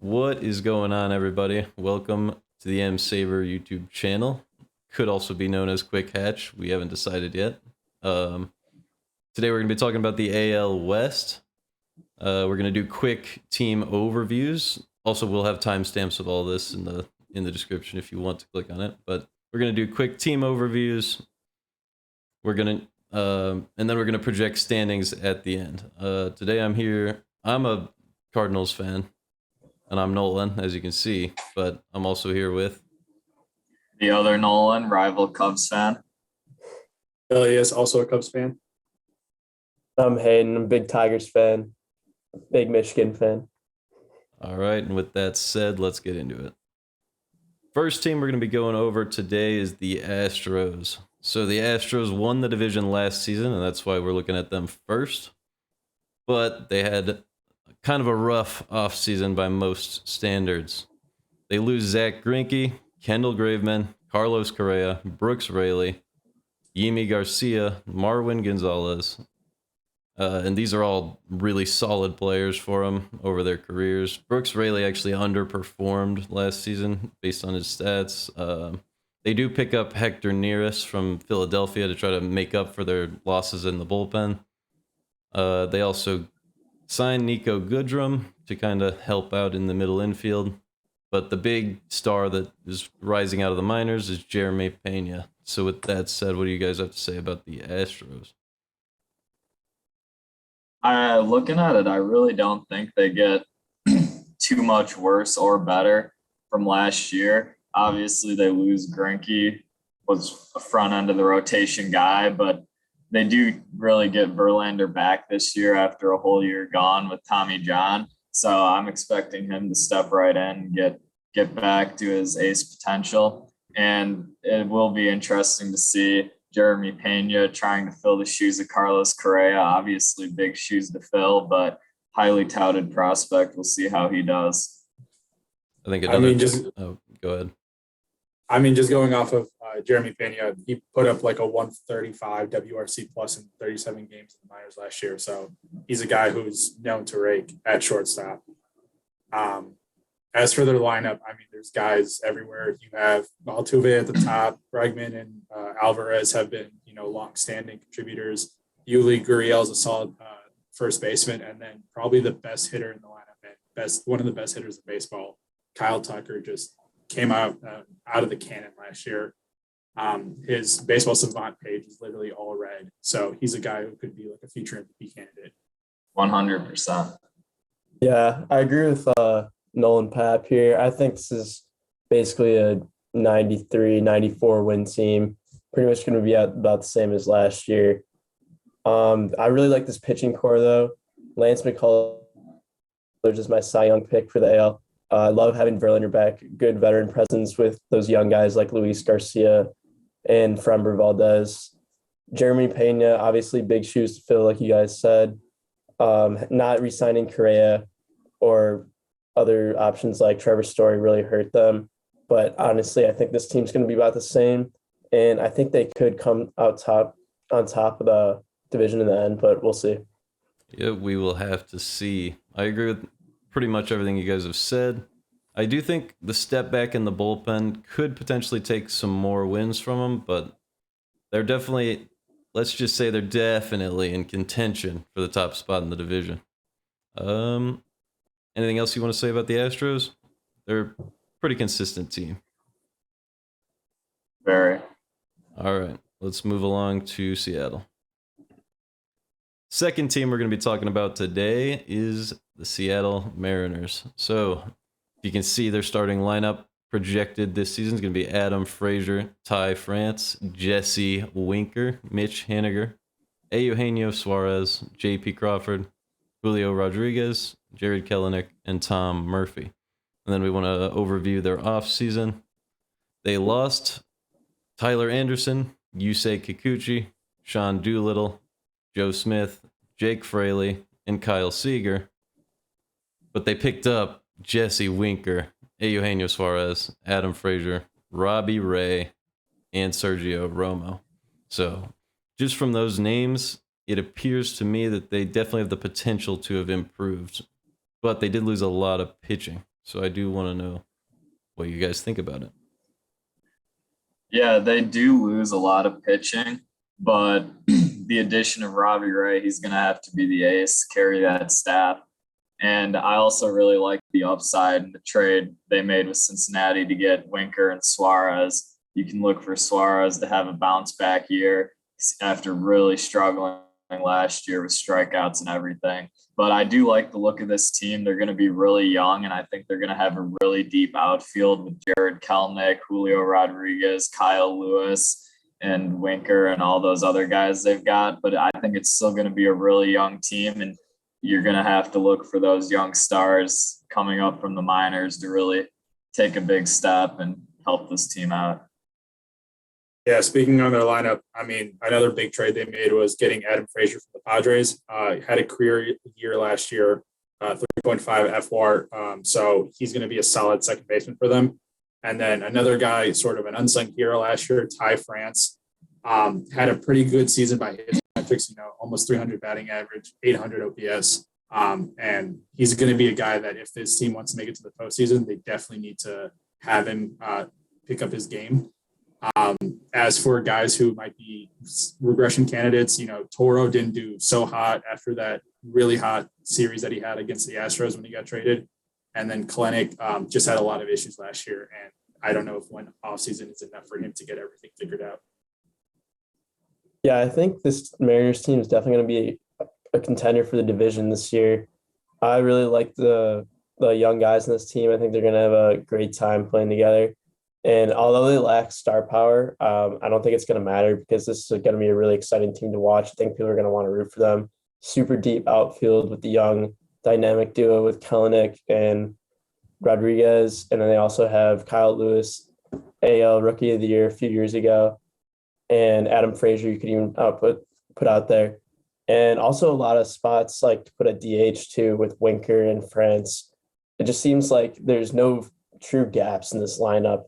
What is going on, everybody? Welcome to the M-SABR YouTube channel. Could also be known as Quick Hatch. We haven't decided yet. Today we're going to be talking about the AL West. We're going to do quick team overviews. Also, we'll have timestamps of all this in the description if you want to click on it. But we're going to do quick team overviews. We're going to, and then we're going to project standings at the end. Today I'm here. I'm a Cardinals fan. And I'm Nolan, as you can see, but I'm also here with the other Nolan, rival Cubs fan. Billy is also a Cubs fan. I'm Hayden, I'm a big Tigers fan, big Michigan fan. All right, and with that said, let's get into it. First team we're going to be going over today is the Astros. So the Astros won the division last season, and that's why we're looking at them first. But they had kind of a rough offseason by most standards. They lose Zach Greinke, Kendall Graveman, Carlos Correa, Brooks Raley, Yimi Garcia, Marwin Gonzalez. And these are all really solid players for them over their careers. Brooks Raley actually underperformed last season based on his stats. They do pick up Hector Neris from Philadelphia to try to make up for their losses in the bullpen. They also signed Nico Goodrum to kind of help out in the middle infield. But the big star that is rising out of the minors is Jeremy Pena. So with that said, what do you guys have to say about the Astros? Looking at it, I really don't think they get too much worse or better from last year. Obviously, they lose Greinke, was a front end of the rotation guy, but they do really get Verlander back this year after a whole year gone with Tommy John. So I'm expecting him to step right in and get back to his ace potential. And it will be interesting to see Jeremy Pena trying to fill the shoes of Carlos Correa. Obviously, big shoes to fill, but highly touted prospect. We'll see how he does. I think go ahead. Just going off of Jeremy Pena, he put up like a 135 WRC plus in 37 games in the minors last year. So he's a guy who's known to rake at shortstop. As for their lineup, there's guys everywhere. You have Altuve at the top. Bregman and Alvarez have been, long-standing contributors. Yuli Gurriel is a solid first baseman, and then probably the best hitter in the lineup and one of the best hitters in baseball, Kyle Tucker, just came out of the cannon last year. His baseball savant page is literally all red. So he's a guy who could be like a future MVP candidate. 100%. Yeah, I agree with Nolan Pap here. I think this is basically a 93, 94 win team. Pretty much going to be about the same as last year. I really like this pitching core, though. Lance McCullers is my Cy Young pick for the AL. I love having Verlander back, good veteran presence with those young guys like Luis Garcia and Framber Valdez. Jeremy Pena, obviously big shoes to fill, like you guys said. Not re-signing Correa or other options like Trevor Story really hurt them. But honestly, I think this team's going to be about the same. And I think they could come out on top of the division in the end, but we'll see. Yeah, we will have to see. I agree with pretty much everything you guys have said. I do think the step back in the bullpen could potentially take some more wins from them, but they're definitely, let's just say they're definitely in contention for the top spot in the division. Anything else you want to say about the Astros? They're a pretty consistent team. Very. All right, let's move along to Seattle. Second team we're going to be talking about today is the Seattle Mariners. So if you can see their starting lineup projected this season is going to be Adam Frazier, Ty France, Jesse Winker, Mitch Haniger, Eugenio Suarez, J.P. Crawford, Julio Rodriguez, Jared Kelenic, and Tom Murphy. And then we want to overview their offseason. They lost Tyler Anderson, Yusei Kikuchi, Sean Doolittle, Joe Smith, Jake Fraley, and Kyle Seager. But they picked up Jesse Winker, Eugenio Suarez, Adam Frazier, Robbie Ray, and Sergio Romo. So just from those names, it appears to me that they definitely have the potential to have improved. But they did lose a lot of pitching. So I do want to know what you guys think about it. Yeah, they do lose a lot of pitching, but the addition of Robbie Ray, he's going to have to be the ace, carry that staff. And I also really like the upside in the trade they made with Cincinnati to get Winker and Suarez. You can look for Suarez to have a bounce back year after really struggling last year with strikeouts and everything. But I do like the look of this team. They're going to be really young, and I think they're going to have a really deep outfield with Jared Kelenic, Julio Rodriguez, Kyle Lewis, and Winker, and all those other guys they've got. But I think it's still going to be a really young team, and you're going to have to look for those young stars coming up from the minors to really take a big step and help this team out. Yeah, speaking on their lineup, I mean, another big trade they made was getting Adam Frazier from the Padres. Had a career year last year, 3.5 FWAR. So he's going to be a solid second baseman for them. And then another guy, sort of an unsung hero last year, Ty France, had a pretty good season by his metrics, almost 300 batting average, 800 OPS. And he's going to be a guy that if this team wants to make it to the postseason, they definitely need to have him pick up his game. As for guys who might be regression candidates, Toro didn't do so hot after that really hot series that he had against the Astros when he got traded. And then Kelenic just had a lot of issues last year. And I don't know if one offseason is enough for him to get everything figured out. Yeah, I think this Mariners team is definitely going to be a contender for the division this year. I really like the young guys in this team. I think they're going to have a great time playing together. And although they lack star power, I don't think it's going to matter because this is going to be a really exciting team to watch. I think people are going to want to root for them. Super deep outfield with the young dynamic duo with Kelenic and Rodriguez. And then they also have Kyle Lewis, AL Rookie of the Year a few years ago, and Adam Frazier you could even put out there. And also a lot of spots like to put a DH too with Winker and France. It just seems like there's no true gaps in this lineup.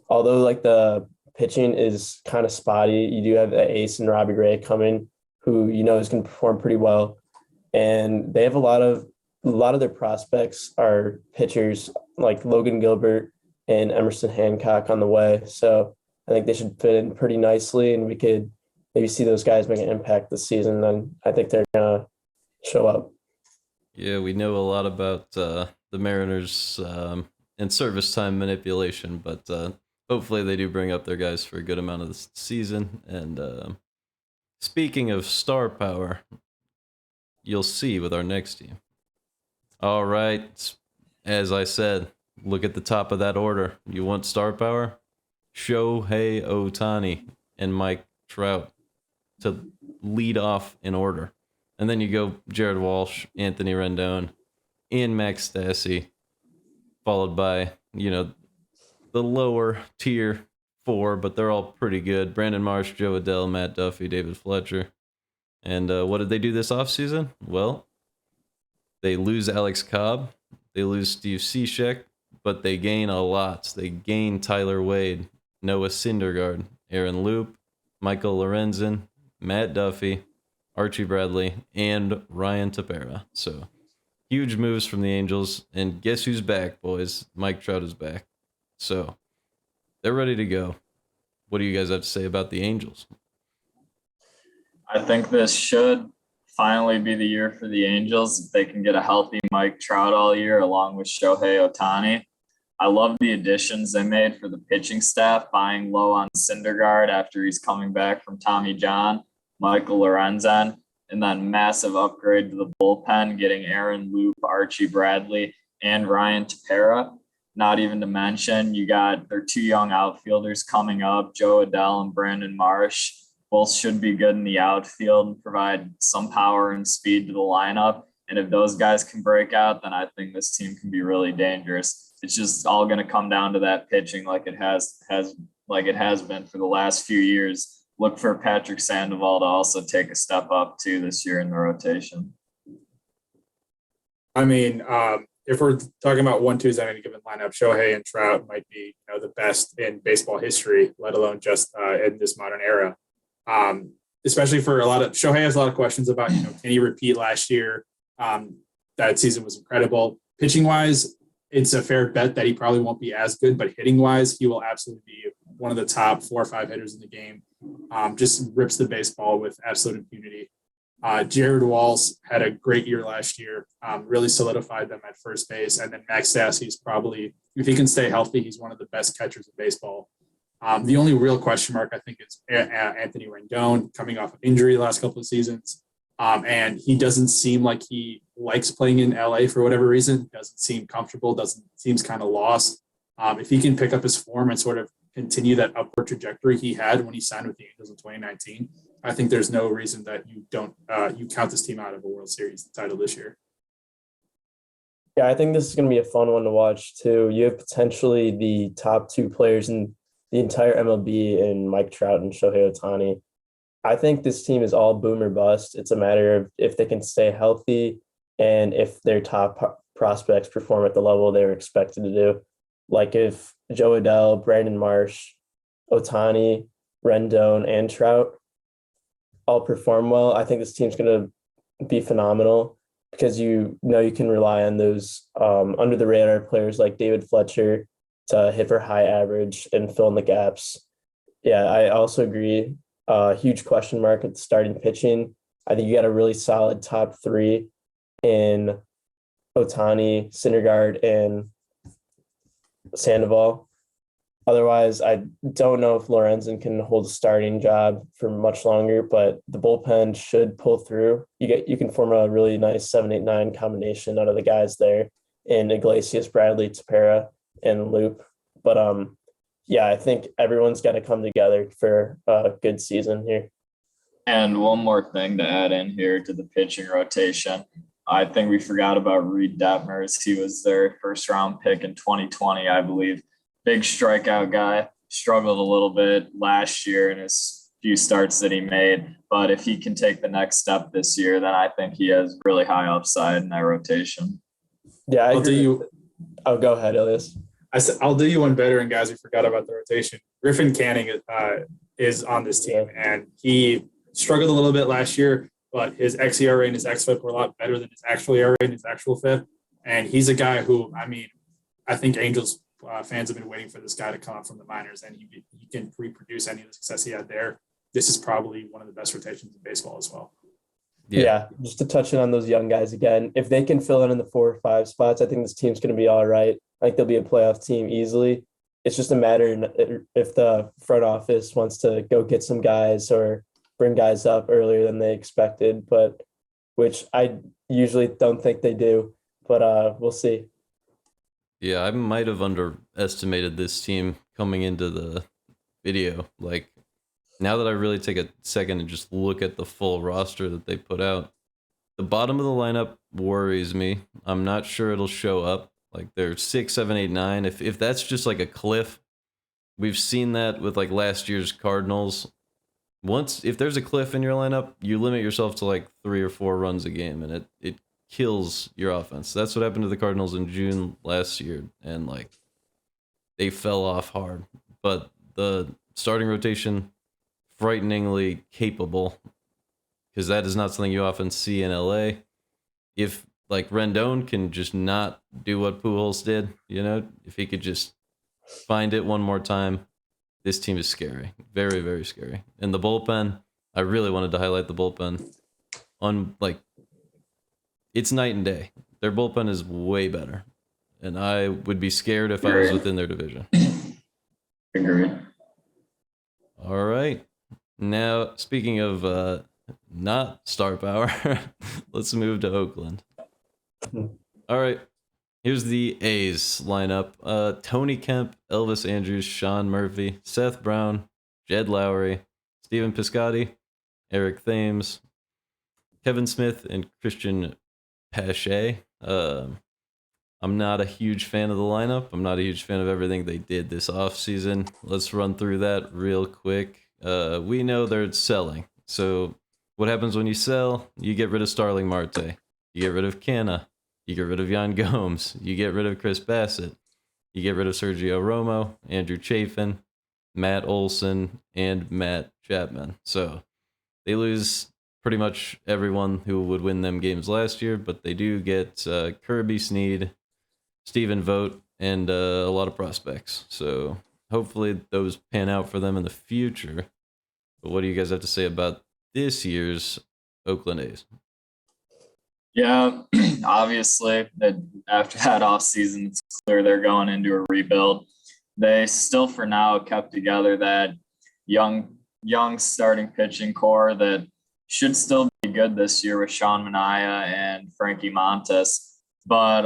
Although like the pitching is kind of spotty, you do have the ace and Robbie Ray coming, who is going to perform pretty well, and they have a lot of their prospects are pitchers like Logan Gilbert and Emerson Hancock on the way. So I think they should fit in pretty nicely, and we could maybe see those guys make an impact this season. And I think they're gonna show up. Yeah, we know a lot about the Mariners and service time manipulation, but hopefully they do bring up their guys for a good amount of the season. And speaking of star power, you'll see with our next team. All right, as I said, look at the top of that order. You want star power? Shohei Ohtani and Mike Trout to lead off in order. And then you go Jared Walsh, Anthony Rendon, and Max Stassi, followed by, the lower tier 4, but they're all pretty good. Brandon Marsh, Joe Adell, Matt Duffy, David Fletcher. And what did they do this offseason? Well, they lose Alex Cobb, they lose Steve Cishek, but they gain a lot. They gain Tyler Wade, Noah Syndergaard, Aaron Loop, Michael Lorenzen, Matt Duffy, Archie Bradley, and Ryan Tepera. So huge moves from the Angels. And guess who's back, boys? Mike Trout is back. So they're ready to go. What do you guys have to say about the Angels? I think this should finally be the year for the Angels. If they can get a healthy Mike Trout all year along with Shohei Ohtani. I love the additions they made for the pitching staff, buying low on Syndergaard after he's coming back from Tommy John, Michael Lorenzen, and then massive upgrade to the bullpen, getting Aaron Loop, Archie Bradley, and Ryan Tepera. Not even to mention, you got their 2 young outfielders coming up, Joe Adell and Brandon Marsh. Both should be good in the outfield and provide some power and speed to the lineup. And if those guys can break out, then I think this team can be really dangerous. It's just all going to come down to that pitching, like it has been for the last few years. Look for Patrick Sandoval to also take a step up too this year in the rotation. I mean, if we're talking about 1-2s on any given lineup, Shohei and Trout might be the best in baseball history, let alone just in this modern era. Especially for Shohei has a lot of questions about, can he repeat last year? That season was incredible. Pitching wise, it's a fair bet that he probably won't be as good, but hitting wise, he will absolutely be one of the top 4 or 5 hitters in the game. Just rips the baseball with absolute impunity. Jared Walls had a great year last year, really solidified them at first base. And then Max Stassi's probably, if he can stay healthy, he's one of the best catchers in baseball. The only real question mark, I think, is Anthony Rendon coming off of injury the last couple of seasons. And he doesn't seem like he likes playing in LA for whatever reason, doesn't seem comfortable, seems kind of lost. If he can pick up his form and sort of continue that upward trajectory he had when he signed with the Angels in 2019, I think there's no reason that you don't you count this team out of a World Series title this year. Yeah, I think this is going to be a fun one to watch too. You have potentially the top 2 players in the entire MLB in Mike Trout and Shohei Ohtani. I think this team is all boom or bust. It's a matter of if they can stay healthy and if their top prospects perform at the level they're expected to do. Like if Joe Adell, Brandon Marsh, Ohtani, Rendon, and Trout all perform well, I think this team's going to be phenomenal because you know you can rely on those under the radar players like David Fletcher to hit for high average and fill in the gaps. Yeah, I also agree. Huge question mark at the starting pitching. I think you got a really solid top 3 in Ohtani, Syndergaard, and Sandoval. Otherwise, I don't know if Lorenzen can hold a starting job for much longer, but the bullpen should pull through. You can form a really nice 7-8-9 combination out of the guys there in Iglesias, Bradley, Tepera, and Loop. But yeah, I think everyone's got to come together for a good season here. And one more thing to add in here to the pitching rotation. I think we forgot about Reed Detmers. He was their first round pick in 2020, I believe. Big strikeout guy, struggled a little bit last year in his few starts that he made. But if he can take the next step this year, then I think he has really high upside in that rotation. Yeah, I'll do you. Oh, go ahead, Elias. I'll do you one better, and guys, we forgot about the rotation. Griffin Canning is on this team, and he struggled a little bit last year, but his xERA and his xFIP were a lot better than his actual ERA and his actual FIP. And he's a guy who, I think Angels fans have been waiting for this guy to come up from the minors, and he can reproduce any of the success he had there. This is probably one of the best rotations in baseball as well. Yeah, just to touch on those young guys again, if they can fill in the 4 or 5 spots, I think this team's going to be all right. I think they'll be a playoff team easily. It's just a matter if the front office wants to go get some guys or bring guys up earlier than they expected, but which I usually don't think they do, but we'll see. Yeah, I might have underestimated this team coming into the video. Like, now that I really take a second and just look at the full roster that they put out, the bottom of the lineup worries me. I'm not sure it'll show up. Like, they're 6, 7, 8, 9. If that's just like a cliff, we've seen that with like last year's Cardinals. If there's a cliff in your lineup, you limit yourself to like 3 or 4 runs a game, and it kills your offense. That's what happened to the Cardinals in June last year, and like they fell off hard. But the starting rotation, frighteningly capable, because that is not something you often see in LA. If like Rendon can just not do what Pujols did, if he could just find it one more time, this team is scary. Very, very scary. And the bullpen, I really wanted to highlight the bullpen. It's night and day. Their bullpen is way better. And I would be scared if I was within their division. Agreed. All right. Now, speaking of not star power, let's move to Oakland. All right. Here's the A's lineup. Tony Kemp, Elvis Andrus, Sean Murphy, Seth Brown, Jed Lowry, Stephen Piscotty, Eric Thames, Kevin Smith, and Christian Pache. I'm not a huge fan of the lineup. I'm not a huge fan of everything they did this offseason. Let's run through that real quick. We know they're selling. So what happens when you sell? You get rid of Starling Marte. You get rid of Canna. You get rid of Yan Gomes. You get rid of Chris Bassett. You get rid of Sergio Romo, Andrew Chafin, Matt Olson, and Matt Chapman. So they lose pretty much everyone who would win them games last year, but they do get Kirby Snead, Stephen Vogt, and a lot of prospects. So hopefully those pan out for them in the future. But what do you guys have to say about this year's Oakland A's? Yeah, obviously, that after that offseason, it's clear they're going into a rebuild. They still, for now, kept together that young starting pitching core that should still be good this year with Sean Manaea and Frankie Montes. But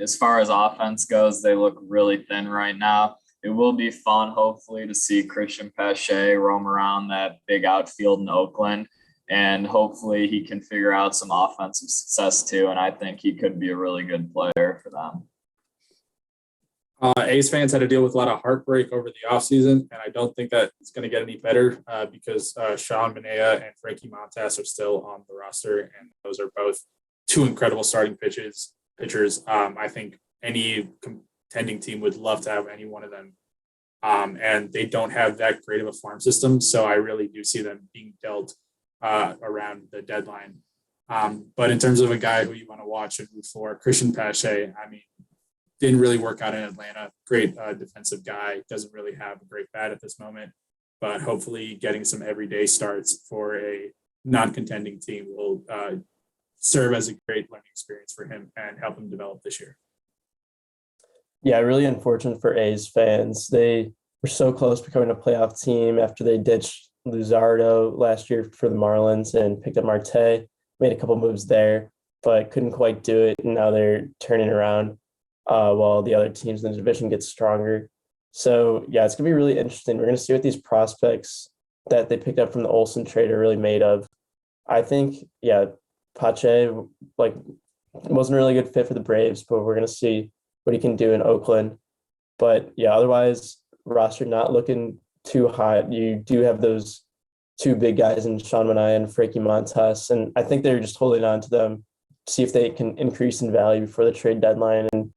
as far as offense goes, they look really thin right now. It will be fun, hopefully, to see Christian Pache roam around that big outfield in Oakland. And hopefully he can figure out some offensive success too. And I think he could be a really good player for them. A's fans had to deal with a lot of heartbreak over the offseason, and I don't think that it's going to get any better because Sean Manaea and Frankie Montas are still on the roster, and those are both two incredible starting pitchers. I think any contending team would love to have any one of them, and they don't have that great of a farm system, so I really do see them being dealt around the deadline. But in terms of a guy who you want to watch and root for, Christian Pache, I mean, didn't really work out in Atlanta. Great defensive guy. Doesn't really have a great bat at this moment, but hopefully getting some everyday starts for a non-contending team will serve as a great learning experience for him and help him develop this year. Yeah, really unfortunate for A's fans. They were so close to becoming a playoff team after they ditched Luzardo last year for the Marlins and picked up Marte, made a couple moves there, but couldn't quite do it. And now they're turning around while the other teams in the division get stronger. So, yeah, it's going to be really interesting. We're going to see what these prospects that they picked up from the Olsen trade are really made of. I think, yeah, Pache wasn't a really good fit for the Braves, but we're going to see what he can do in Oakland. But, yeah, otherwise, roster not looking too hot. You do have those two big guys in Sean Manaea and Frankie Montas, and I think they're just holding on to them to see if they can increase in value before the trade deadline and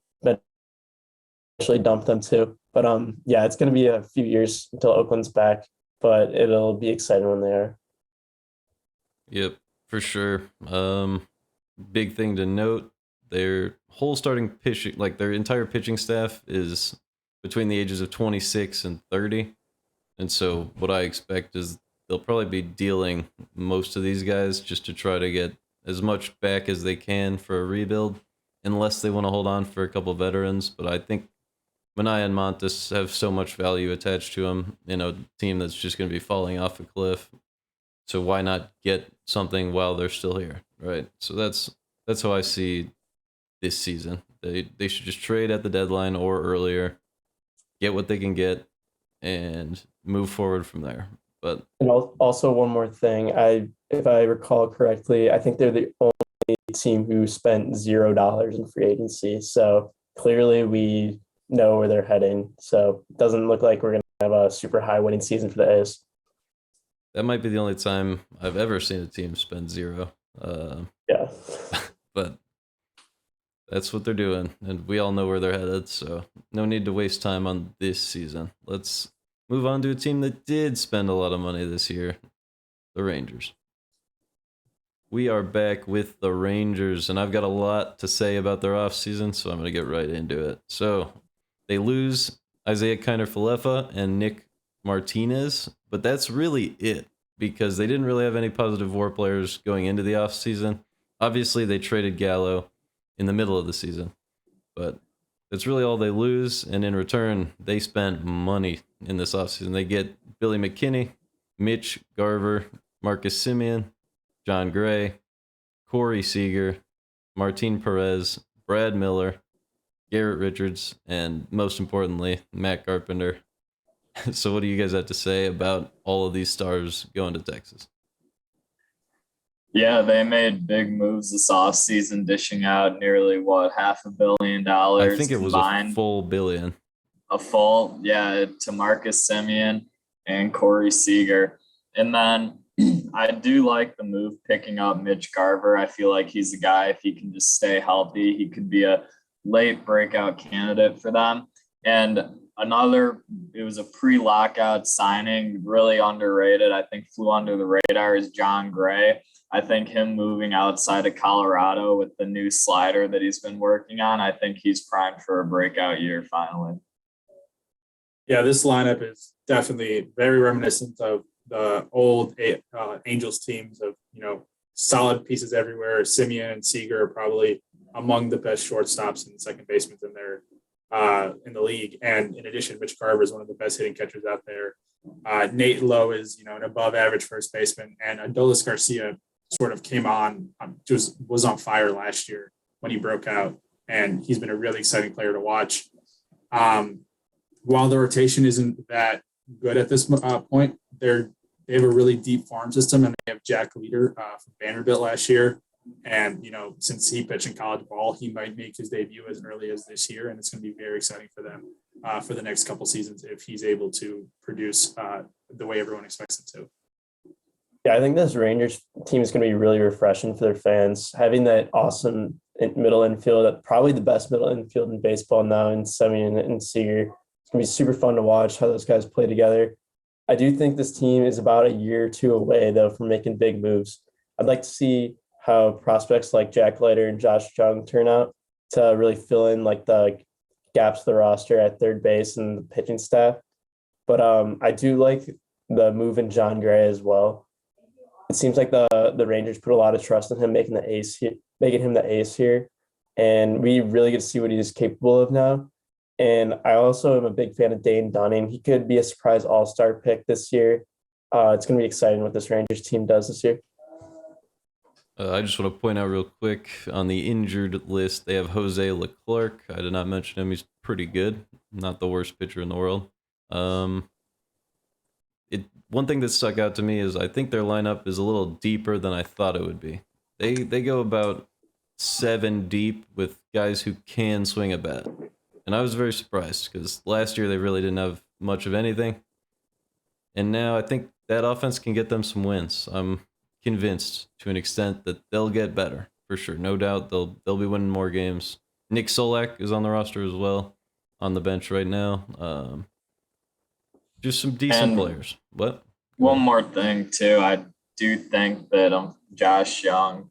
eventually dump them too. But yeah, it's going to be a few years until Oakland's back, but it'll be exciting when they are. Yep, for sure. Big thing to note, their whole starting pitching, like their entire pitching staff is between the ages of 26 and 30. And so what I expect is they'll probably be dealing most of these guys just to try to get as much back as they can for a rebuild, unless they want to hold on for a couple veterans. But I think Manaea and Montes have so much value attached to them in a team that's just going to be falling off a cliff. So why not get something while they're still here, right? So that's how I see this season. They should just trade at the deadline or earlier, get what they can get, and move forward from there. But And also one more thing, if I recall correctly, I think they're the only team who spent $0 in free agency. So clearly we know where they're heading. So it doesn't look like we're going to have a super high winning season for the A's. that might be the only time I've ever seen a team spend zero. Yeah. But that's what they're doing, and we all know where they're headed, so no need to waste time on this season. Let's move on to a team that did spend a lot of money this year, the Rangers. We are back with the Rangers, and I've got a lot to say about their offseason, so I'm going to get right into it. So they lose Isaiah Kiner-Falefa and Nick Martinez, but that's really it, because they didn't really have any positive WAR players going into the offseason. Obviously, they traded Gallo in the middle of the season, but that's really all they lose, and in return, they spent money in this offseason. They get Billy McKinney, Mitch Garver, Marcus Semien, John Gray, Corey Seager, Martin Perez, Brad Miller, Garrett Richards, and most importantly, Matt Carpenter. So what do you guys have to say about all of these stars going to Texas? Yeah, they made big moves this offseason, dishing out nearly $500 million I think it was combined. a full billion. To Marcus Semien and Corey Seager. And then I do like the move picking up Mitch Garver. I feel like he's a guy, if he can just stay healthy, he could be a late breakout candidate for them. And it was a pre-lockout signing, really underrated. I think flew under the radar is John Gray. I think him moving outside of Colorado with the new slider that he's been working on, I think he's primed for a breakout year finally. Yeah, this lineup is definitely very reminiscent of the old Angels teams of, solid pieces everywhere. Simeon and Seager are probably among the best shortstops and second basemen in the league. And in addition, Mitch Garver is one of the best hitting catchers out there. Nate Lowe is, an above average first baseman. And Adolis Garcia sort of came on, was on fire last year when he broke out. And he's been a really exciting player to watch. While the rotation isn't that good at this point, they have a really deep farm system, and they have Jack Leader from Vanderbilt last year. And, since he pitched in college ball, he might make his debut as early as this year. And it's going to be very exciting for them for the next couple seasons if he's able to produce the way everyone expects him to. Yeah, I think this Rangers team is going to be really refreshing for their fans. Having that awesome middle infield, probably the best middle infield in baseball now in Simeon and Seager. It's going to be super fun to watch how those guys play together. I do think this team is about a year or two away, though, from making big moves. I'd like to see how prospects like Jack Leiter and Josh Jung turn out to really fill in like the gaps of the roster at third base and the pitching staff. But I do like the move in John Gray as well. It seems like the Rangers put a lot of trust in him making him the ace here, and we really get to see what he's capable of now. And I also am a big fan of Dane Dunning. He could be a surprise all-star pick this year. It's going to be exciting what this Rangers team does this year. I just want to point out real quick, on the injured list, they have Jose Leclerc. I did not mention him. He's pretty good. Not the worst pitcher in the world. One thing that stuck out to me is I think their lineup is a little deeper than I thought it would be. They go about 7 deep with guys who can swing a bat. And I was very surprised because last year they really didn't have much of anything. And now I think that offense can get them some wins. I'm convinced to an extent that they'll get better for sure. No doubt they'll be winning more games. Nick Solak is on the roster as well, on the bench right now. Just some decent players. What? One more thing too, I do think that Josh Young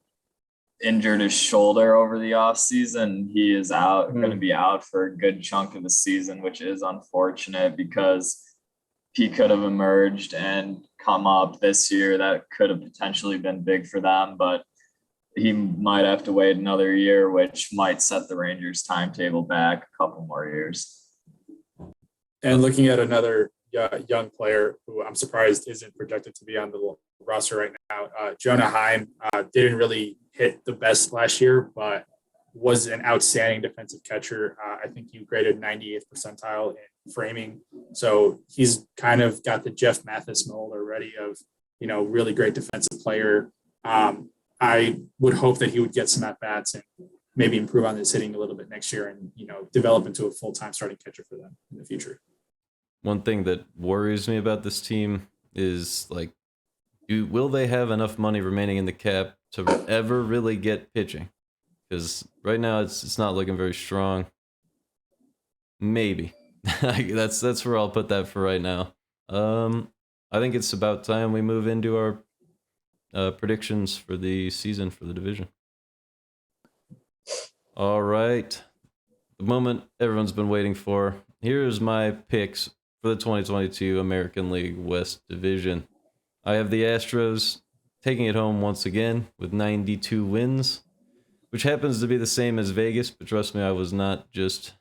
injured his shoulder over the offseason. He is going to be out for a good chunk of the season, which is unfortunate because he could have emerged and come up this year. That could have potentially been big for them, but he might have to wait another year, which might set the Rangers' timetable back a couple more years. And looking at another young player who I'm surprised isn't projected to be on the roster right now, Jonah Heim didn't really hit the best last year, but was an outstanding defensive catcher. I think he graded 98th percentile in framing. So he's kind of got the Jeff Mathis mold already of, really great defensive player. I would hope that he would get some at-bats and maybe improve on his hitting a little bit next year and, develop into a full-time starting catcher for them in the future. One thing that worries me about this team is, will they have enough money remaining in the cap to ever really get pitching? Because right now it's not looking very strong. Maybe. That's where I'll put that for right now. I think it's about time we move into our predictions for the season for the division. All right. The moment everyone's been waiting for. Here's my picks for the 2022 American League West Division. I have the Astros taking it home once again with 92 wins, which happens to be the same as Vegas, but trust me, I was not just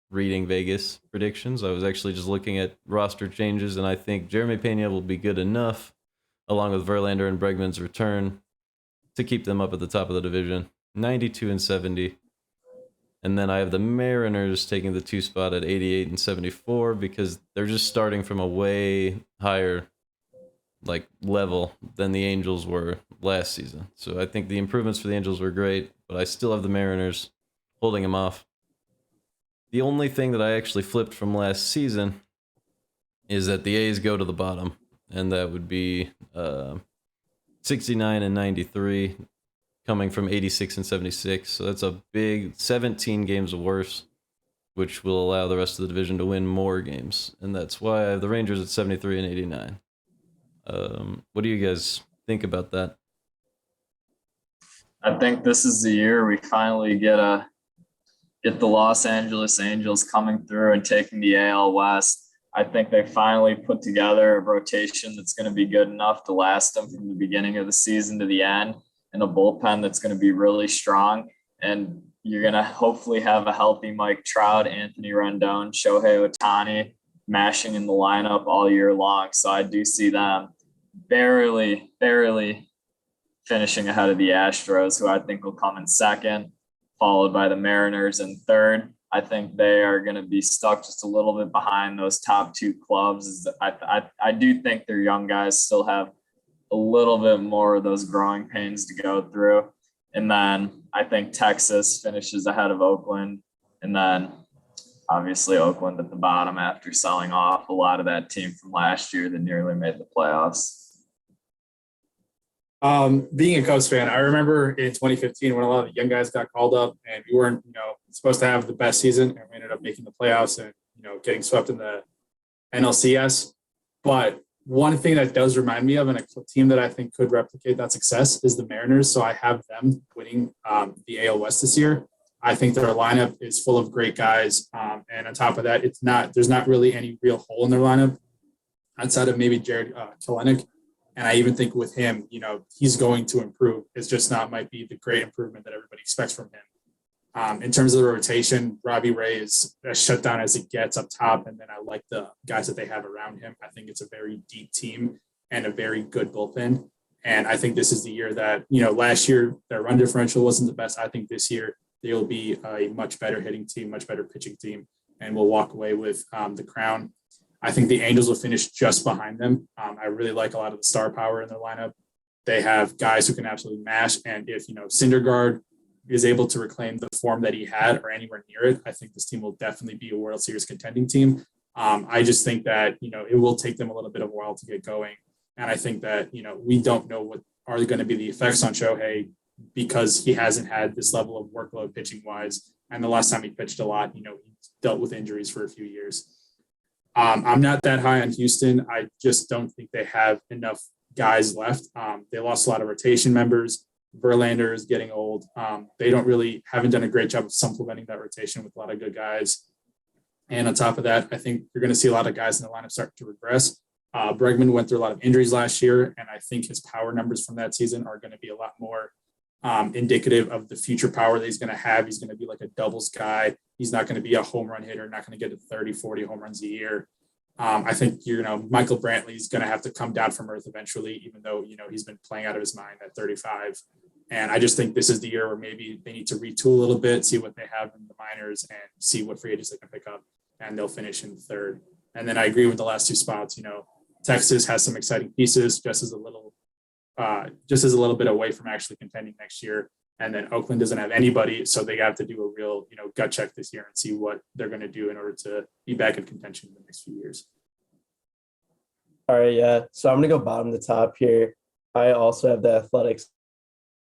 reading Vegas predictions. I was actually just looking at roster changes, and I think Jeremy Pena will be good enough, along with Verlander and Bregman's return, to keep them up at the top of the division, 92-70. And then I have the Mariners taking the 2 spot at 88-74 because they're just starting from a way higher level than the Angels were last season. So I think the improvements for the Angels were great, but I still have the Mariners holding them off. The only thing that I actually flipped from last season is that the A's go to the bottom, and that would be 69-93. Coming from 86-76, so that's a big 17 games worse. which will allow the rest of the division to win more games. And that's why I have the Rangers at 73 and 89. What do you guys think about that? I think this is the year we finally get the Los Angeles Angels coming through and taking the AL West. I think they finally put together a rotation that's going to be good enough to last them from the beginning of the season to the end, and a bullpen that's going to be really strong. And you're going to hopefully have a healthy Mike Trout, Anthony Rendon, Shohei Ohtani mashing in the lineup all year long. So I do see them barely finishing ahead of the Astros, who I think will come in second, followed by the Mariners in third. I think they are going to be stuck just a little bit behind those top two clubs. I do think their young guys still have a little bit more of those growing pains to go through. And then I think Texas finishes ahead of Oakland. And then obviously Oakland at the bottom after selling off a lot of that team from last year that nearly made the playoffs. Being a Cubs fan, I remember in 2015 when a lot of the young guys got called up and we weren't, supposed to have the best season, and we ended up making the playoffs and, getting swept in the NLCS. But one thing that does remind me of, and a team that I think could replicate that success, is the Mariners. So I have them winning the AL West this year. I think their lineup is full of great guys. And on top of that, there's not really any real hole in their lineup outside of maybe Jared Kelenic. And I even think with him, he's going to improve. It's just might be the great improvement that everybody expects from him. In terms of the rotation, Robbie Ray is as shut down as it gets up top. And then I like the guys that they have around him. I think it's a very deep team and a very good bullpen. And I think this is the year that, last year their run differential wasn't the best. I think this year they will be a much better hitting team, much better pitching team, and will walk away with the crown. I think the Angels will finish just behind them. I really like a lot of the star power in their lineup. They have guys who can absolutely mash. And if, Syndergaard is able to reclaim the form that he had or anywhere near it, I think this team will definitely be a World Series contending team. I just think that, it will take them a little bit of a while to get going. And I think that, we don't know what are going to be the effects on Shohei because he hasn't had this level of workload pitching wise. And the last time he pitched a lot, he dealt with injuries for a few years. I'm not that high on Houston. I just don't think they have enough guys left. They lost a lot of rotation members. Verlander is getting old. They haven't done a great job of supplementing that rotation with a lot of good guys. And on top of that, I think you're going to see a lot of guys in the lineup start to regress. Bregman went through a lot of injuries last year, and I think his power numbers from that season are going to be a lot more indicative of the future power that he's going to have. He's going to be like a doubles guy. He's not going to be a home run hitter, not going to get to 30, 40 home runs a year. I think, Michael Brantley is going to have to come down from earth eventually, even though, he's been playing out of his mind at 35. And I just think this is the year where maybe they need to retool a little bit, see what they have in the minors and see what free agents they can pick up, and they'll finish in third. And then I agree with the last two spots. Texas has some exciting pieces, just as a little bit away from actually contending next year. And then Oakland doesn't have anybody, so they have to do a real, gut check this year and see what they're going to do in order to be back in contention in the next few years. All right, yeah. So I'm going to go bottom to top here. I also have the Athletics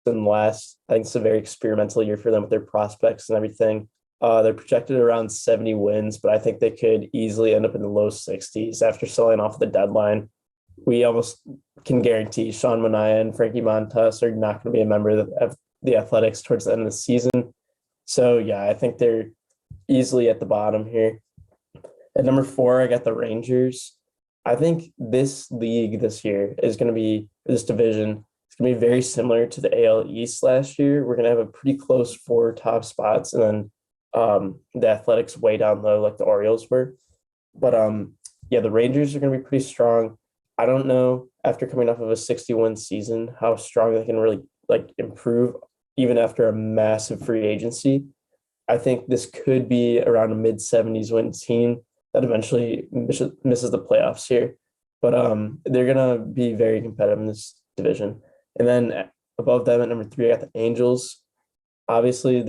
in last. I think it's a very experimental year for them with their prospects and everything. They're projected around 70 wins, but I think they could easily end up in the low 60s after selling off the deadline. We almost can guarantee Sean Manaea and Frankie Montas are not going to be a member of the Athletics towards the end of the season. So, yeah, I think they're easily at the bottom here. At number 4, I got the Rangers. I think this league this year is going to be, this division, it's going to be very similar to the AL East last year. We're going to have a pretty close 4 top spots, and then the Athletics way down low like the Orioles were. But, yeah, the Rangers are going to be pretty strong. I don't know, after coming off of a 61 season, how strong they can really improve even after a massive free agency. I think this could be around a mid-70s win team that eventually misses the playoffs here. But they're going to be very competitive in this division. And then above them at number 3, I got the Angels. Obviously,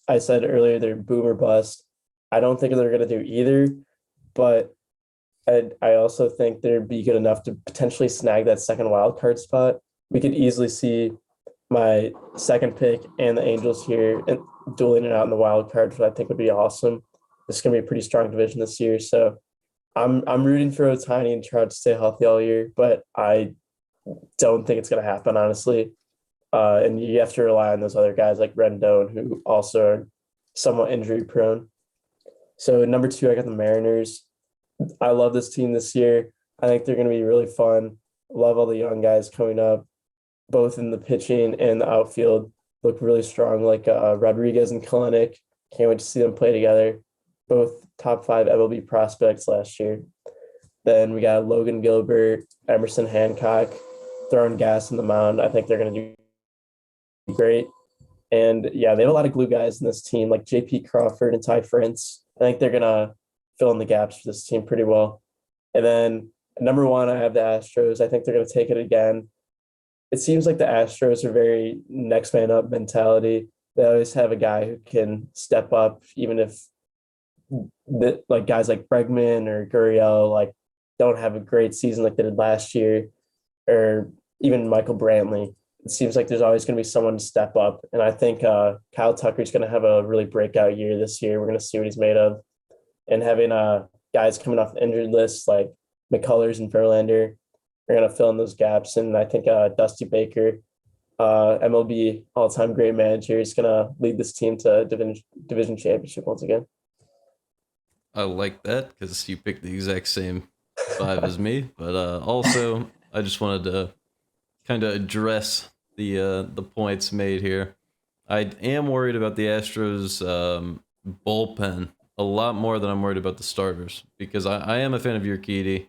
I said earlier, they're boom or bust. I don't think they're going to do either, but I also think they'd be good enough to potentially snag that second wild card spot. We could easily see my second pick and the Angels here and dueling it out in the wild card, which I think would be awesome. it's going to be a pretty strong division this year. So I'm rooting for Ohtani and Trout to stay healthy all year, but I don't think it's going to happen, honestly. And you have to rely on those other guys like Rendon, who also are somewhat injury prone. So number 2, I got the Mariners. I love this team this year. I think they're going to be really fun. Love all the young guys coming up, both in the pitching and the outfield. Look really strong, like Rodriguez and Kalenic. Can't wait to see them play together. Both top 5 MLB prospects last year. Then we got Logan Gilbert, Emerson Hancock, throwing gas in the mound. I think they're going to do great. And yeah, they have a lot of glue guys in this team, like J.P. Crawford and Ty France. I think they're going to fill in the gaps for this team pretty well. And then number 1, I have the Astros. I think they're going to take it again. It seems like the Astros are very next man up mentality. They always have a guy who can step up, even if like guys like Bregman or Gurriel like don't have a great season like they did last year, or even Michael Brantley. It seems like there's always going to be someone to step up. And I think Kyle Tucker's going to have a really breakout year this year. We're going to see what he's made of. And having guys coming off the injured list like McCullers and Verlander are going to fill in those gaps. And I think Dusty Baker, MLB all-time great manager, is going to lead this team to division championship once again. I like that because you picked the exact same 5 as me. But also, I just wanted to kind of address the points made here. I am worried about the Astros bullpen a lot more than I'm worried about the starters, because I am a fan of Urquidy.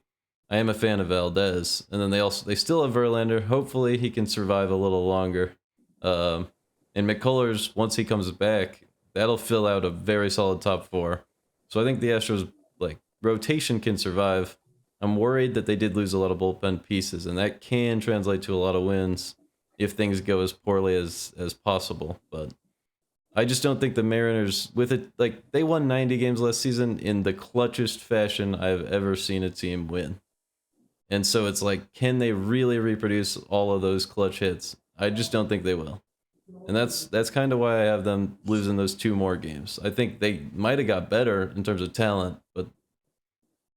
I am a fan of Valdez, and then they still have Verlander. Hopefully he can survive a little longer. And McCullers, once he comes back, that'll fill out a very solid top 4. So I think the Astros like rotation can survive. I'm worried that they did lose a lot of bullpen pieces, and that can translate to a lot of wins if things go as poorly as possible. But I just don't think the Mariners, with it, like they won 90 games last season in the clutchest fashion I've ever seen a team win. And so it's like, can they really reproduce all of those clutch hits? I just don't think they will. And that's kind of why I have them losing those 2 more games. I think they might have got better in terms of talent, but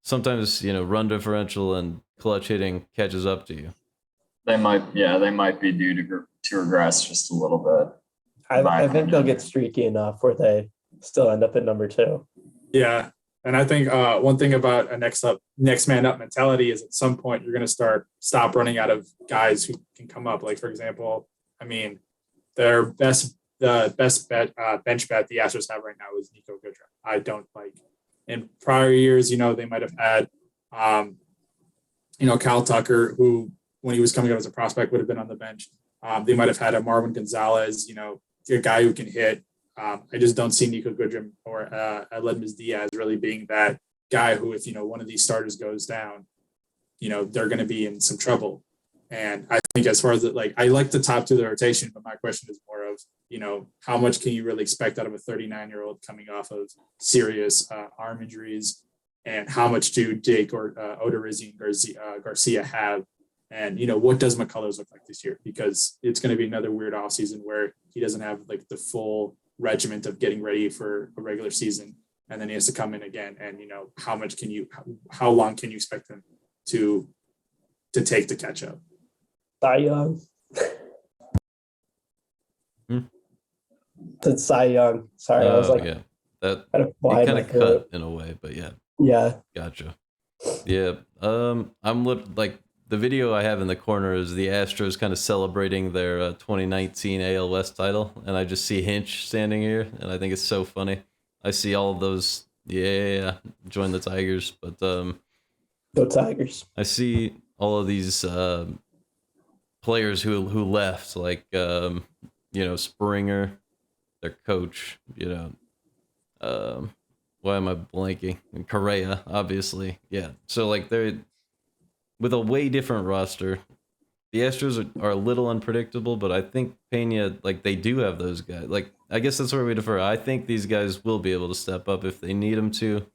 sometimes, run differential and clutch hitting catches up to you. They might be due to regress just a little bit. I think they'll get streaky enough where they still end up at number 2. Yeah. And I think one thing about a next man up mentality is at some point you're going to stop running out of guys who can come up. Like, for example, I mean, their best bench bet the Astros have right now is Nico Goodrum. I don't like in prior years, they might have had, Kyle Tucker, who when he was coming up as a prospect would have been on the bench. They might have had a Marwin Gonzalez, a guy who can hit. I just don't see Nico Goodrum or Aledmys Diaz really being that guy who, if, one of these starters goes down, they're going to be in some trouble. And I think as far as I like the top 2 of the rotation, but my question is more of, how much can you really expect out of a 39-year-old coming off of serious arm injuries, and how much do Jake or Odorizzi and Garcia have? And, what does McCullers look like this year? Because it's going to be another weird offseason where he doesn't have the full regiment of getting ready for a regular season. And then he has to come in again. And, how long can you expect him to take to catch up? Cy Young. It's Cy Young. Sorry, I was like, yeah, that it kind of cut in a way, but yeah. Yeah. Gotcha. Yeah. I'm like the video I have in the corner is the Astros kind of celebrating their 2019 AL West title, and I just see Hinch standing here, and I think it's so funny. I see all of those. Yeah, join the Tigers, but Go Tigers. I see all of these players who left, like Springer, their coach, why am I blanking? And Correa, obviously. Yeah. So they're with a way different roster. The Astros are a little unpredictable, but I think Pena, they do have those guys. I guess that's where we defer. I think these guys will be able to step up if they need them to,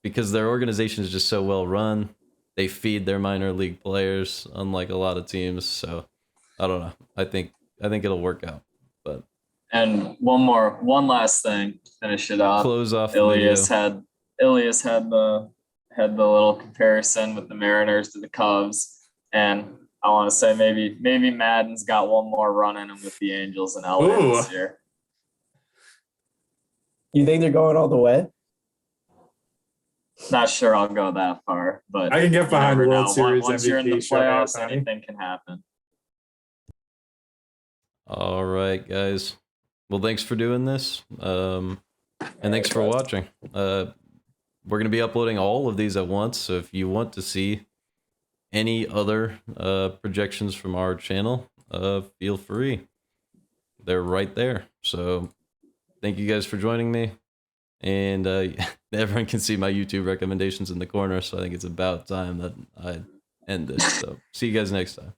because their organization is just so well run. They feed their minor league players, unlike a lot of teams. So I don't know. I think it'll work out. But one last thing, finish it up. Close off the video. Ilias had the little comparison with the Mariners to the Cubs, and I want to say maybe Madden's got one more run in him with the Angels in LA this year. You think they're going all the way? Not sure I'll go that far, but I can get behind you never World know. Series Once you're in the MVP Shohei playoffs, Ohtani. anything can happen. All right, guys. Well, thanks for doing this. And thanks for watching. We're going to be uploading all of these at once, so if you want to see any other projections from our channel, feel free. They're right there. So thank you guys for joining me. And everyone can see my YouTube recommendations in the corner, so I think it's about time that I end this. So see you guys next time.